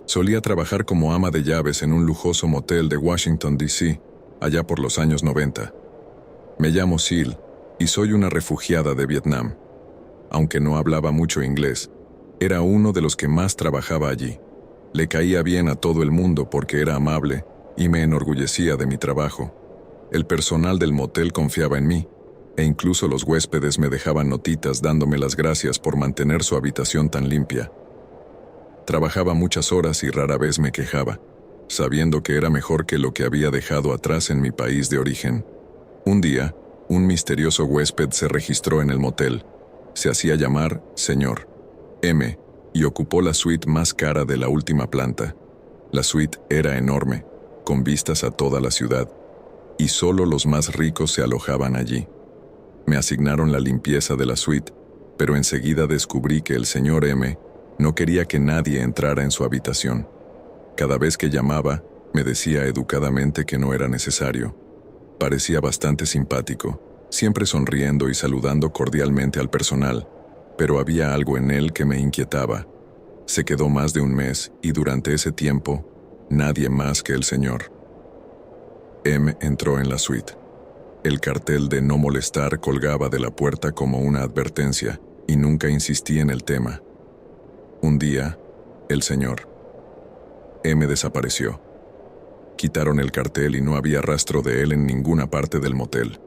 Solía trabajar como ama de llaves en un lujoso motel de Washington, D.C., allá por los años 90. Me llamo Sil y soy una refugiada de Vietnam. Aunque no hablaba mucho inglés, era uno de los que más trabajaba allí. Le caía bien a todo el mundo porque era amable y me enorgullecía de mi trabajo. El personal del motel confiaba en mí, e incluso los huéspedes me dejaban notitas dándome las gracias por mantener su habitación tan limpia. Trabajaba muchas horas y rara vez me quejaba, sabiendo que era mejor que lo que había dejado atrás en mi país de origen. Un día, un misterioso huésped se registró en el motel. Se hacía llamar Señor M y ocupó la suite más cara de la última planta. La suite era enorme, con vistas a toda la ciudad, y solo los más ricos se alojaban allí. Me asignaron la limpieza de la suite, pero enseguida descubrí que el señor M no quería que nadie entrara en su habitación. Cada vez que llamaba, me decía educadamente que no era necesario. Parecía bastante simpático, siempre sonriendo y saludando cordialmente al personal, pero había algo en él que me inquietaba. Se quedó más de un mes y durante ese tiempo, nadie más que el señor M entró en la suite. El cartel de no molestar colgaba de la puerta como una advertencia y nunca insistí en el tema. Un día, el señor M desapareció. Quitaron el cartel y no había rastro de él en ninguna parte del motel.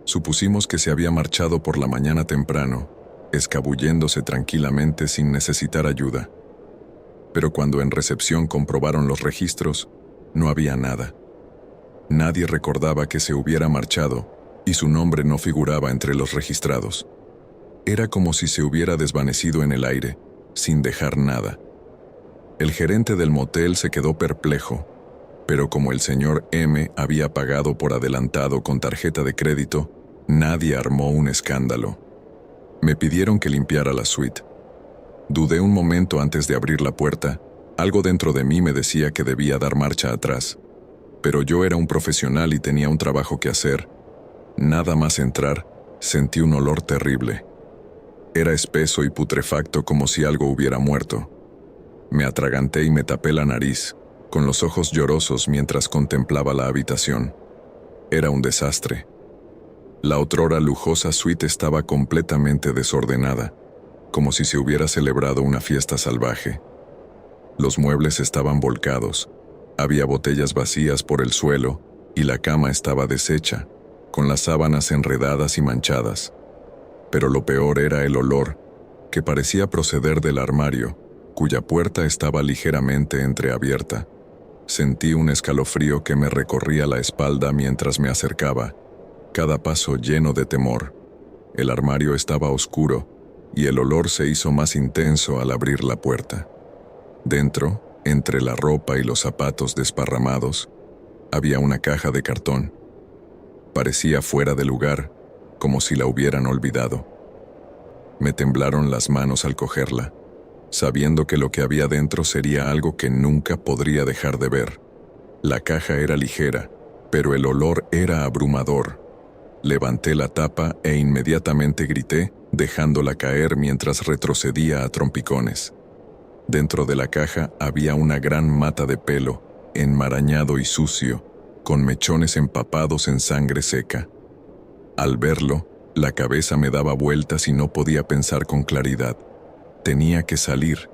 Supusimos que se había marchado por la mañana temprano, escabulléndose tranquilamente sin necesitar ayuda. Pero cuando en recepción comprobaron los registros, no había nada. Nadie recordaba que se hubiera marchado y su nombre no figuraba entre los registrados. Era como si se hubiera desvanecido en el aire, sin dejar nada. El gerente del motel se quedó perplejo, pero como el señor M había pagado por adelantado con tarjeta de crédito, nadie armó un escándalo. Me pidieron que limpiara la suite. Dudé un momento antes de abrir la puerta. Algo dentro de mí me decía que debía dar marcha atrás. Pero yo era un profesional y tenía un trabajo que hacer. Nada más entrar, sentí un olor terrible. Era espeso y putrefacto como si algo hubiera muerto. Me atraganté y me tapé la nariz, con los ojos llorosos mientras contemplaba la habitación. Era un desastre. La otrora lujosa suite estaba completamente desordenada, como si se hubiera celebrado una fiesta salvaje. Los muebles estaban volcados. Había botellas vacías por el suelo y la cama estaba deshecha, con las sábanas enredadas y manchadas. Pero lo peor era el olor, que parecía proceder del armario, cuya puerta estaba ligeramente entreabierta. Sentí un escalofrío que me recorría la espalda mientras me acercaba, cada paso lleno de temor. El armario estaba oscuro y el olor se hizo más intenso al abrir la puerta. Dentro, entre la ropa y los zapatos desparramados, había una caja de cartón. Parecía fuera de lugar, como si la hubieran olvidado. Me temblaron las manos al cogerla, sabiendo que lo que había dentro sería algo que nunca podría dejar de ver. La caja era ligera, pero el olor era abrumador. Levanté la tapa e inmediatamente grité, dejándola caer mientras retrocedía a trompicones. Dentro de la caja había una gran mata de pelo, enmarañado y sucio, con mechones empapados en sangre seca. Al verlo, la cabeza me daba vueltas y no podía pensar con claridad. Tenía que salir,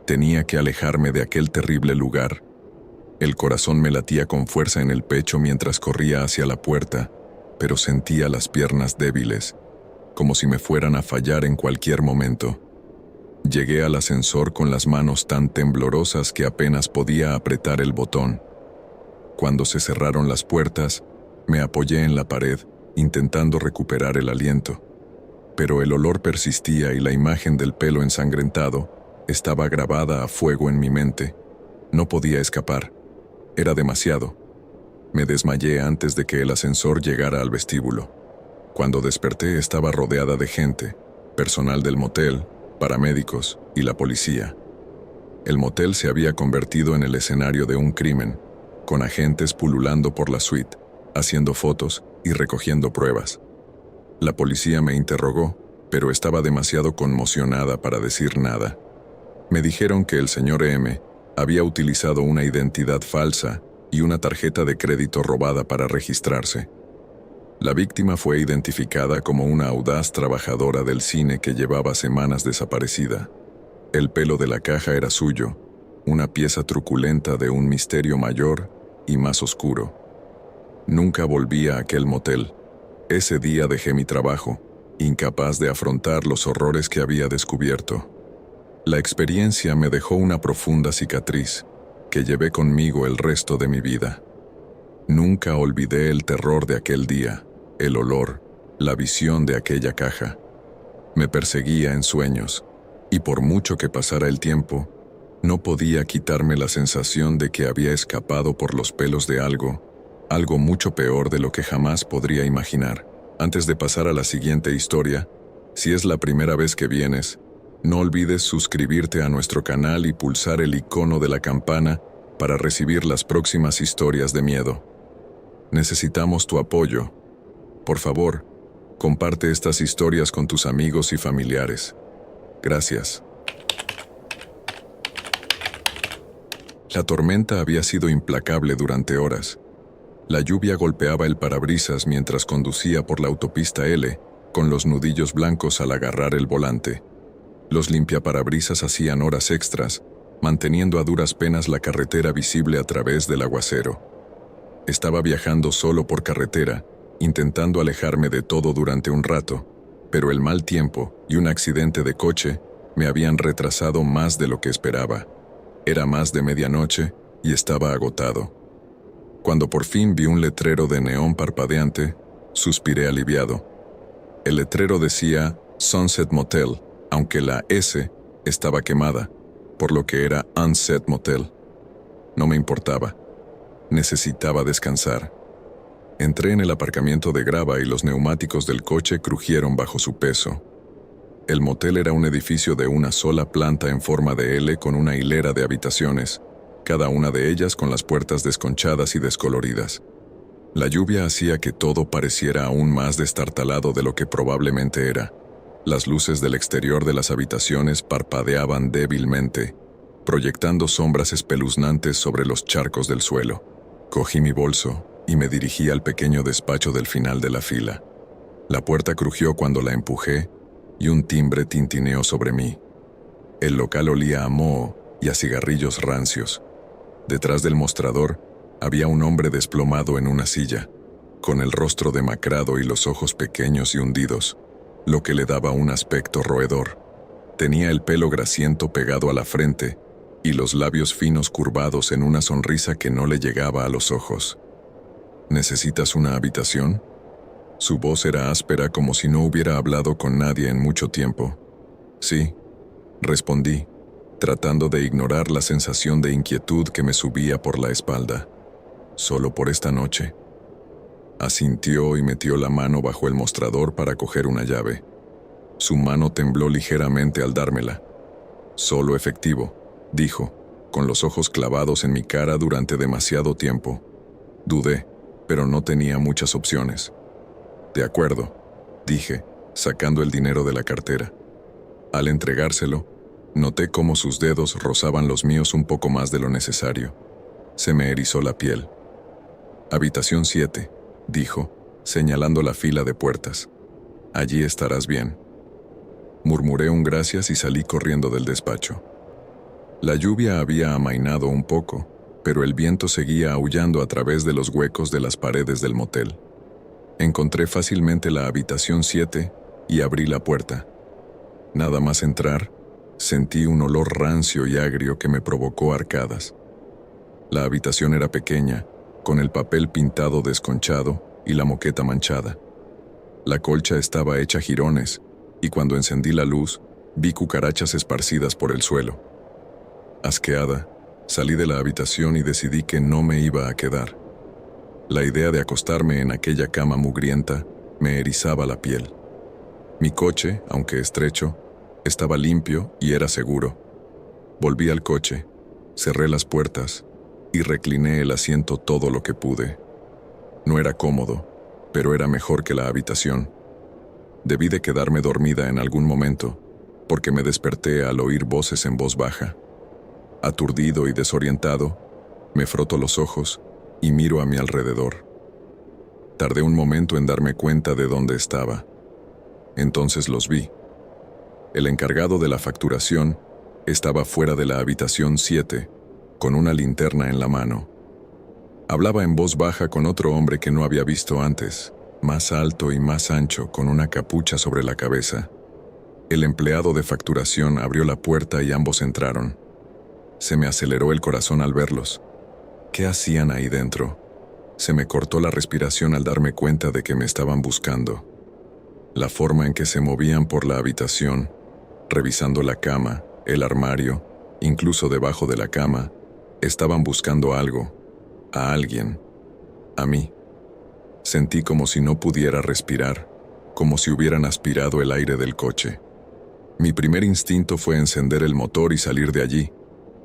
tenía que alejarme de aquel terrible lugar. El corazón me latía con fuerza en el pecho mientras corría hacia la puerta, pero sentía las piernas débiles, como si me fueran a fallar en cualquier momento. Llegué al ascensor con las manos tan temblorosas que apenas podía apretar el botón. Cuando se cerraron las puertas, me apoyé en la pared, intentando recuperar el aliento. Pero el olor persistía y la imagen del pelo ensangrentado estaba grabada a fuego en mi mente. No podía escapar. Era demasiado. Me desmayé antes de que el ascensor llegara al vestíbulo. Cuando desperté estaba rodeada de gente, personal del motel, paramédicos y la policía. El motel se había convertido en el escenario de un crimen, con agentes pululando por la suite, haciendo fotos y recogiendo pruebas. La policía me interrogó, pero estaba demasiado conmocionada para decir nada. Me dijeron que el señor M Había utilizado una identidad falsa y una tarjeta de crédito robada para registrarse. La víctima fue identificada como una audaz trabajadora del cine que llevaba semanas desaparecida. El pelo de la caja era suyo, una pieza truculenta de un misterio mayor y más oscuro. Nunca volví a aquel motel. Ese día dejé mi trabajo, incapaz de afrontar los horrores que había descubierto. La experiencia me dejó una profunda cicatriz que llevé conmigo el resto de mi vida. Nunca olvidé el terror de aquel día, el olor, la visión de aquella caja. Me perseguía en sueños, y por mucho que pasara el tiempo, no podía quitarme la sensación de que había escapado por los pelos de algo mucho peor de lo que jamás podría imaginar. Antes de pasar a la siguiente historia, si es la primera vez que vienes, no olvides suscribirte a nuestro canal y pulsar el icono de la campana para recibir las próximas historias de miedo. Necesitamos tu apoyo. Por favor, comparte estas historias con tus amigos y familiares. Gracias. La tormenta había sido implacable durante horas. La lluvia golpeaba el parabrisas mientras conducía por la autopista L, con los nudillos blancos al agarrar el volante. Los limpiaparabrisas hacían horas extras, manteniendo a duras penas la carretera visible a través del aguacero. Estaba viajando solo por carretera, intentando alejarme de todo durante un rato, pero el mal tiempo y un accidente de coche me habían retrasado más de lo que esperaba. Era más de medianoche y estaba agotado. Cuando por fin vi un letrero de neón parpadeante, suspiré aliviado. El letrero decía Sunset Motel, aunque la S estaba quemada, por lo que era Unset Motel. No me importaba. Necesitaba descansar. Entré en el aparcamiento de grava y los neumáticos del coche crujieron bajo su peso. El motel era un edificio de una sola planta en forma de L con una hilera de habitaciones, cada una de ellas con las puertas desconchadas y descoloridas. La lluvia hacía que todo pareciera aún más destartalado de lo que probablemente era. Las luces del exterior de las habitaciones parpadeaban débilmente, proyectando sombras espeluznantes sobre los charcos del suelo. Cogí mi bolso y me dirigí al pequeño despacho del final de la fila. La puerta crujió cuando la empujé y un timbre tintineó sobre mí. El local olía a moho y a cigarrillos rancios. Detrás del mostrador había un hombre desplomado en una silla, con el rostro demacrado y los ojos pequeños y hundidos, lo que le daba un aspecto roedor. Tenía el pelo grasiento pegado a la frente y los labios finos curvados en una sonrisa que no le llegaba a los ojos. ¿Necesitas una habitación? Su voz era áspera como si no hubiera hablado con nadie en mucho tiempo. Sí, respondí, tratando de ignorar la sensación de inquietud que me subía por la espalda. Solo por esta noche. Asintió y metió la mano bajo el mostrador para coger una llave. Su mano tembló ligeramente al dármela. Solo efectivo, dijo, con los ojos clavados en mi cara durante demasiado tiempo. Dudé, pero no tenía muchas opciones. De acuerdo, dije, sacando el dinero de la cartera. Al entregárselo, noté cómo sus dedos rozaban los míos un poco más de lo necesario. Se me erizó la piel. Habitación 7, dijo, señalando la fila de puertas. Allí estarás bien. Murmuré un gracias y salí corriendo del despacho. La lluvia había amainado un poco, pero el viento seguía aullando a través de los huecos de las paredes del motel. Encontré fácilmente la habitación 7 y abrí la puerta. Nada más entrar, sentí un olor rancio y agrio que me provocó arcadas. La habitación era pequeña, con el papel pintado desconchado y la moqueta manchada. La colcha estaba hecha jirones, y cuando encendí la luz, vi cucarachas esparcidas por el suelo. Asqueada, salí de la habitación y decidí que no me iba a quedar. La idea de acostarme en aquella cama mugrienta me erizaba la piel. Mi coche, aunque estrecho, estaba limpio y era seguro. Volví al coche, cerré las puertas y recliné el asiento todo lo que pude. No era cómodo, pero era mejor que la habitación. Debí de quedarme dormida en algún momento, porque me desperté al oír voces en voz baja. Aturdido y desorientado, me froto los ojos y miro a mi alrededor. Tardé un momento en darme cuenta de dónde estaba. Entonces los vi. El encargado de la facturación estaba fuera de la habitación 7, con una linterna en la mano. Hablaba en voz baja con otro hombre que no había visto antes, más alto y más ancho, con una capucha sobre la cabeza. El empleado de facturación abrió la puerta y ambos entraron. Se me aceleró el corazón al verlos. ¿Qué hacían ahí dentro? Se me cortó la respiración al darme cuenta de que me estaban buscando. La forma en que se movían por la habitación, revisando la cama, el armario, incluso debajo de la cama, estaban buscando algo, a alguien, a mí. Sentí como si no pudiera respirar, como si hubieran aspirado el aire del coche. Mi primer instinto fue encender el motor y salir de allí,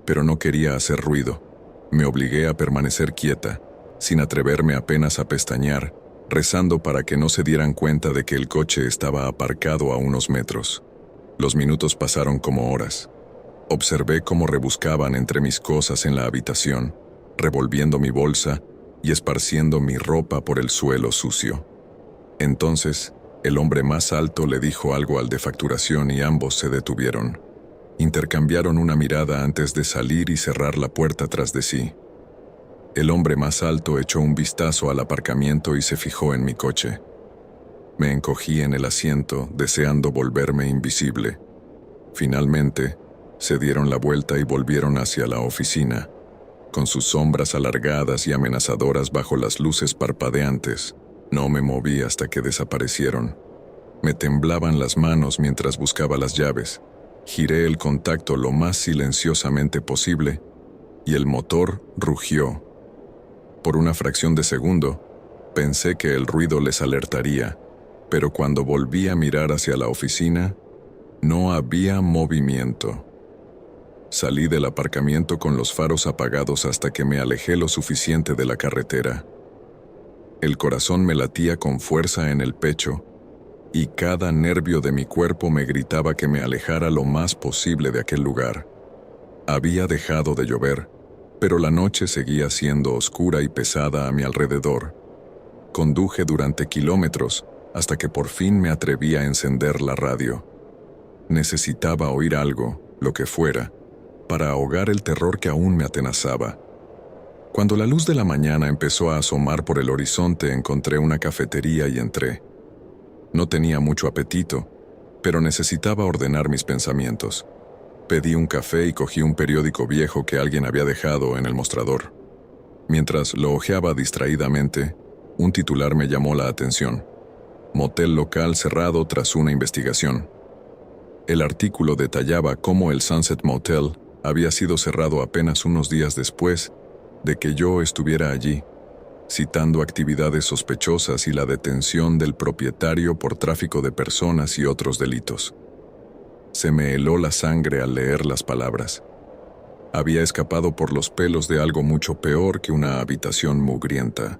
pero no quería hacer ruido. Me obligué a permanecer quieta, sin atreverme apenas a pestañear, rezando para que no se dieran cuenta de que el coche estaba aparcado a unos metros. Los minutos pasaron como horas. Observé cómo rebuscaban entre mis cosas en la habitación, revolviendo mi bolsa y esparciendo mi ropa por el suelo sucio. Entonces, el hombre más alto le dijo algo al de facturación y ambos se detuvieron. Intercambiaron una mirada antes de salir y cerrar la puerta tras de sí. El hombre más alto echó un vistazo al aparcamiento y se fijó en mi coche. Me encogí en el asiento, deseando volverme invisible. Finalmente, se dieron la vuelta y volvieron hacia la oficina, con sus sombras alargadas y amenazadoras bajo las luces parpadeantes. No me moví hasta que desaparecieron. Me temblaban las manos mientras buscaba las llaves. Giré el contacto lo más silenciosamente posible y el motor rugió. Por una fracción de segundo, pensé que el ruido les alertaría, pero cuando volví a mirar hacia la oficina, no había movimiento. Salí del aparcamiento con los faros apagados hasta que me alejé lo suficiente de la carretera. El corazón me latía con fuerza en el pecho, y cada nervio de mi cuerpo me gritaba que me alejara lo más posible de aquel lugar. Había dejado de llover, pero la noche seguía siendo oscura y pesada a mi alrededor. Conduje durante kilómetros hasta que por fin me atreví a encender la radio. Necesitaba oír algo, lo que fuera, para ahogar el terror que aún me atenazaba. Cuando la luz de la mañana empezó a asomar por el horizonte, encontré una cafetería y entré. No tenía mucho apetito, pero necesitaba ordenar mis pensamientos. Pedí un café y cogí un periódico viejo que alguien había dejado en el mostrador. Mientras lo hojeaba distraídamente, un titular me llamó la atención. Motel local cerrado tras una investigación. El artículo detallaba cómo el Sunset Motel había sido cerrado apenas unos días después de que yo estuviera allí, citando actividades sospechosas y la detención del propietario por tráfico de personas y otros delitos. Se me heló la sangre al leer las palabras. Había escapado por los pelos de algo mucho peor que una habitación mugrienta.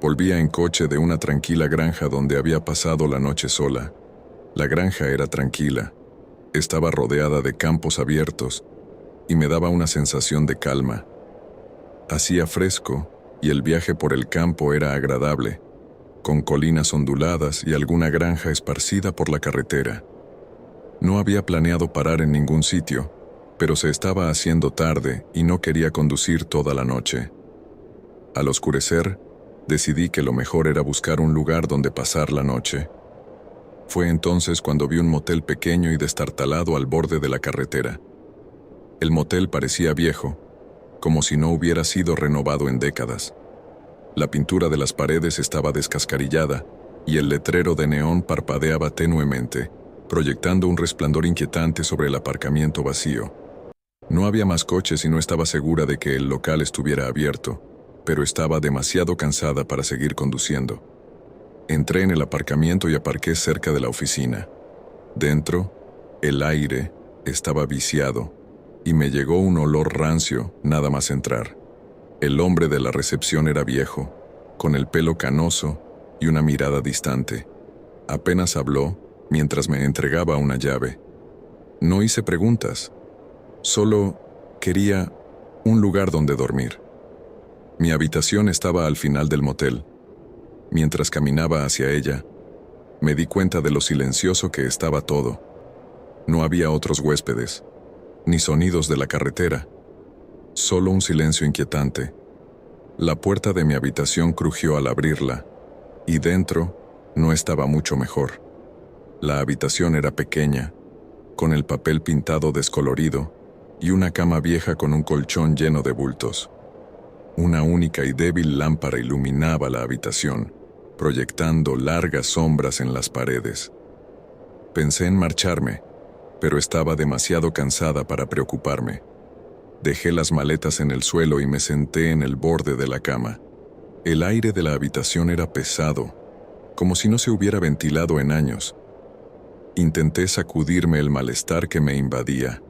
Volvía en coche de una tranquila granja donde había pasado la noche sola. La granja era tranquila, estaba rodeada de campos abiertos y me daba una sensación de calma. Hacía fresco y el viaje por el campo era agradable, con colinas onduladas y alguna granja esparcida por la carretera. No había planeado parar en ningún sitio, pero se estaba haciendo tarde y no quería conducir toda la noche. Al oscurecer, decidí que lo mejor era buscar un lugar donde pasar la noche. Fue entonces cuando vi un motel pequeño y destartalado al borde de la carretera. El motel parecía viejo, como si no hubiera sido renovado en décadas. La pintura de las paredes estaba descascarillada y el letrero de neón parpadeaba tenuemente, proyectando un resplandor inquietante sobre el aparcamiento vacío. No había más coches y no estaba segura de que el local estuviera abierto, pero estaba demasiado cansada para seguir conduciendo. Entré en el aparcamiento y aparqué cerca de la oficina. Dentro, el aire estaba viciado y me llegó un olor rancio nada más entrar. El hombre de la recepción era viejo, con el pelo canoso y una mirada distante. Apenas habló mientras me entregaba una llave. No hice preguntas, solo quería un lugar donde dormir. Mi habitación estaba al final del motel. Mientras caminaba hacia ella, me di cuenta de lo silencioso que estaba todo. No había otros huéspedes, ni sonidos de la carretera, solo un silencio inquietante. La puerta de mi habitación crujió al abrirla, y dentro no estaba mucho mejor. La habitación era pequeña, con el papel pintado descolorido y una cama vieja con un colchón lleno de bultos. Una única y débil lámpara iluminaba la habitación, proyectando largas sombras en las paredes. Pensé en marcharme, pero estaba demasiado cansada para preocuparme. Dejé las maletas en el suelo y me senté en el borde de la cama. El aire de la habitación era pesado, como si no se hubiera ventilado en años. Intenté sacudirme el malestar que me invadía.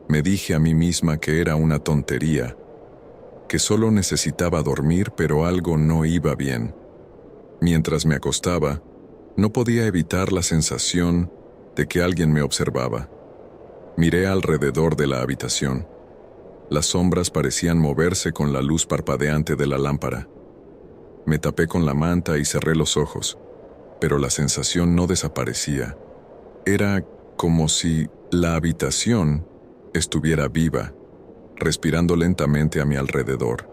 Me dije a mí misma que era una tontería, que solo necesitaba dormir, pero algo no iba bien. Mientras me acostaba, no podía evitar la sensación de que alguien me observaba. Miré alrededor de la habitación. Las sombras parecían moverse con la luz parpadeante de la lámpara. Me tapé con la manta y cerré los ojos, pero la sensación no desaparecía. Era como si la habitación estuviera viva, respirando lentamente a mi alrededor.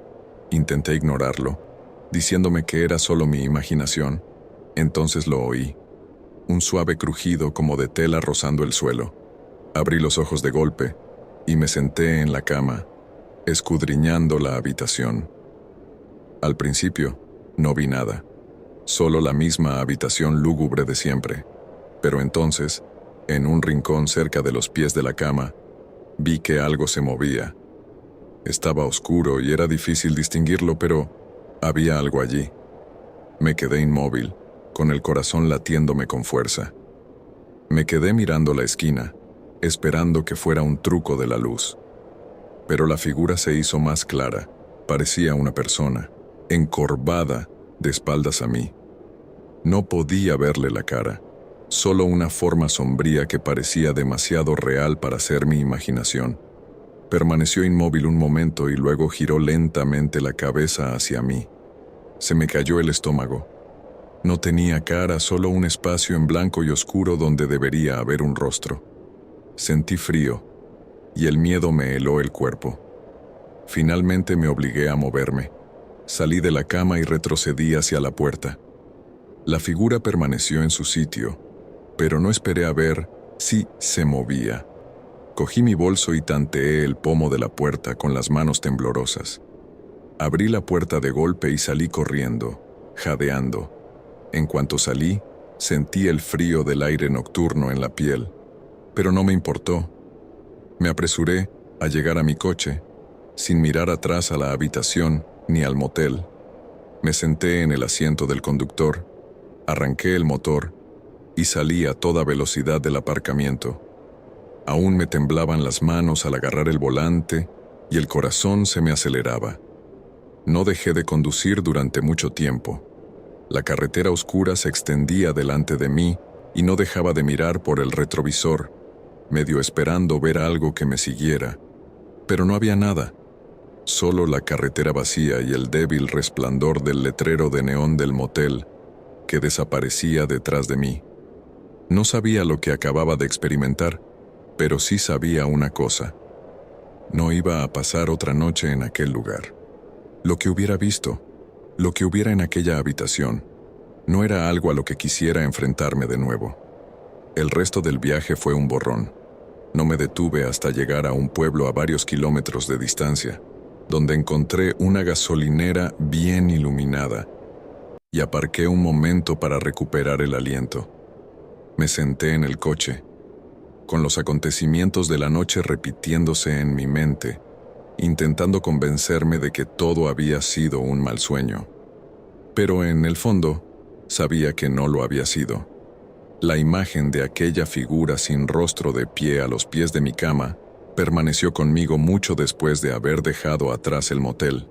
Intenté ignorarlo, diciéndome que era solo mi imaginación. Entonces lo oí. Un suave crujido como de tela rozando el suelo. Abrí los ojos de golpe y me senté en la cama, escudriñando la habitación. Al principio, no vi nada, solo la misma habitación lúgubre de siempre. Pero entonces, en un rincón cerca de los pies de la cama, vi que algo se movía. Estaba oscuro y era difícil distinguirlo, pero había algo allí. Me quedé inmóvil, con el corazón latiéndome con fuerza. Me quedé mirando la esquina, esperando que fuera un truco de la luz. Pero la figura se hizo más clara. Parecía una persona, encorvada, de espaldas a mí. No podía verle la cara, solo una forma sombría que parecía demasiado real para ser mi imaginación. Permaneció inmóvil un momento y luego giró lentamente la cabeza hacia mí. Se me cayó el estómago. No tenía cara, solo un espacio en blanco y oscuro donde debería haber un rostro. Sentí frío, y el miedo me heló el cuerpo. Finalmente me obligué a moverme. Salí de la cama y retrocedí hacia la puerta. La figura permaneció en su sitio, pero no esperé a ver si se movía. Cogí mi bolso y tanteé el pomo de la puerta con las manos temblorosas. Abrí la puerta de golpe y salí corriendo, jadeando. En cuanto salí, sentí el frío del aire nocturno en la piel, pero no me importó. Me apresuré a llegar a mi coche, sin mirar atrás a la habitación ni al motel. Me senté en el asiento del conductor, arranqué el motor y salí a toda velocidad del aparcamiento. Aún me temblaban las manos al agarrar el volante y el corazón se me aceleraba. No dejé de conducir durante mucho tiempo. La carretera oscura se extendía delante de mí y no dejaba de mirar por el retrovisor, medio esperando ver algo que me siguiera. Pero no había nada, solo la carretera vacía y el débil resplandor del letrero de neón del motel que desaparecía detrás de mí. No sabía lo que acababa de experimentar, pero sí sabía una cosa. No iba a pasar otra noche en aquel lugar. Lo que hubiera visto, lo que hubiera en aquella habitación, no era algo a lo que quisiera enfrentarme de nuevo. El resto del viaje fue un borrón. No me detuve hasta llegar a un pueblo a varios kilómetros de distancia, donde encontré una gasolinera bien iluminada y aparqué un momento para recuperar el aliento. Me senté en el coche, con los acontecimientos de la noche repitiéndose en mi mente, intentando convencerme de que todo había sido un mal sueño. Pero en el fondo, sabía que no lo había sido. La imagen de aquella figura sin rostro de pie a los pies de mi cama permaneció conmigo mucho después de haber dejado atrás el motel.